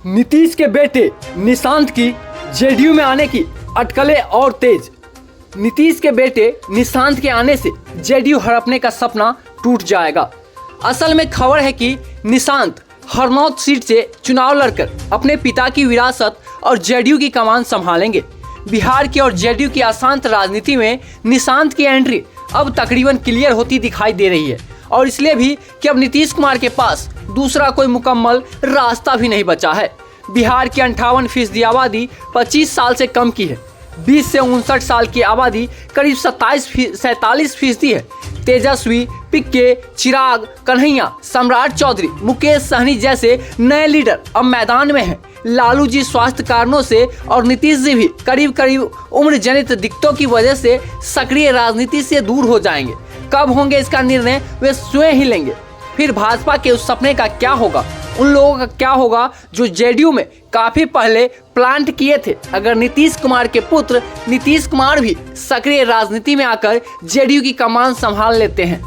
नीतीश के बेटे निशांत की जेडीयू में आने की अटकलें और तेज। नीतीश के बेटे निशांत के आने से जेडीयू हड़पने का सपना टूट जाएगा। असल में खबर है कि निशांत हरनौत सीट से चुनाव लड़कर अपने पिता की विरासत और जेडीयू की कमान संभालेंगे। बिहार की और जेडीयू की अशांत राजनीति में निशांत की एंट्री अब तकरीबन क्लियर होती दिखाई दे रही है, और इसलिए भी कि अब नीतीश कुमार के पास दूसरा कोई मुकम्मल रास्ता भी नहीं बचा है। बिहार की 58% आबादी 25 साल से कम की है। 20 से 59 साल की आबादी करीब 47% है। तेजस्वी, पिक्के, चिराग, कन्हैया, सम्राट चौधरी, मुकेश सहनी जैसे नए लीडर अब मैदान में हैं। लालू जी स्वास्थ्य कारणों से और नीतीश जी भी करीब करीब उम्र जनित दिक्कतों की वजह से सक्रिय राजनीति से दूर हो जाएंगे। कब होंगे इसका निर्णय वे स्वयं ही लेंगे। फिर भाजपा के उस सपने का क्या होगा, उन लोगों का क्या होगा जो जेडीयू में काफी पहले प्लांट किए थे। अगर नीतीश कुमार के पुत्र नीतीश कुमार भी सक्रिय राजनीति में आकर जेडीयू की कमान संभाल लेते हैं।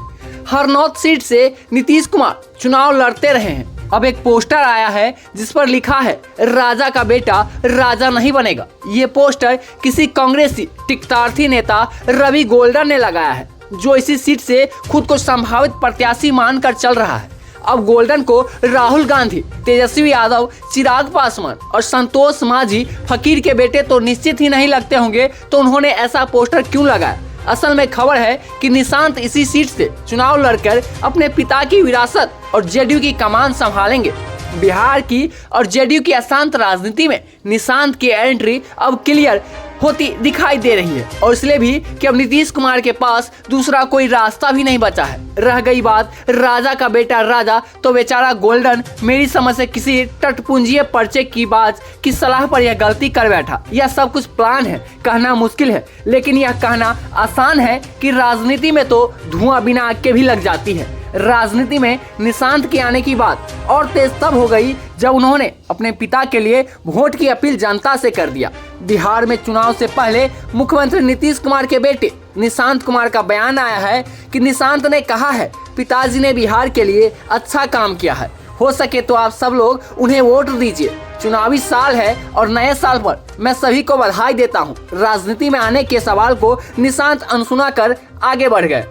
हरनौत सीट से नीतीश कुमार चुनाव लड़ते रहे हैं। अब एक पोस्टर आया है जिस पर लिखा है, राजा का बेटा राजा नहीं बनेगा। ये पोस्टर किसी कांग्रेसी टिकटार्थी नेता रवि गोल्डन ने लगाया है, जो इसी सीट से खुद को संभावित प्रत्याशी मानकर चल रहा है। अब गोल्डन को राहुल गांधी, तेजस्वी यादव, चिराग पासवान और संतोष मांझी फकीर के बेटे तो निश्चित ही नहीं लगते होंगे, तो उन्होंने ऐसा पोस्टर क्यों लगाया? असल में खबर है कि निशांत इसी सीट से चुनाव लड़कर अपने पिता की विरासत और जेडीयू की कमान संभालेंगे। बिहार की और जेडीयू की अशांत राजनीति में निशांत की एंट्री अब क्लियर होती दिखाई दे रही है, और इसलिए भी कि अब नीतीश कुमार के पास दूसरा कोई रास्ता भी नहीं बचा है। रह गई बात राजा का बेटा राजा, तो बेचारा गोल्डन मेरी समझ से किसी टटपुंजिये पर्चे की बात की सलाह पर यह गलती कर बैठा। यह सब कुछ प्लान है, कहना मुश्किल है, लेकिन यह कहना आसान है कि राजनीति में तो धुआं बिना आग के भी लग जाती है। राजनीति में निशांत के आने की बात और तेज तब हो गई जब उन्होंने अपने पिता के लिए वोट की अपील जनता से कर दिया। बिहार में चुनाव से पहले मुख्यमंत्री नीतीश कुमार के बेटे निशांत कुमार का बयान आया है कि निशांत ने कहा है, पिताजी ने बिहार के लिए अच्छा काम किया है, हो सके तो आप सब लोग उन्हें वोट दीजिए। चुनावी साल है और नए साल पर मैं सभी को बधाई देता हूँ। राजनीति में आने के सवाल को निशांत अनसुना कर आगे बढ़ गए।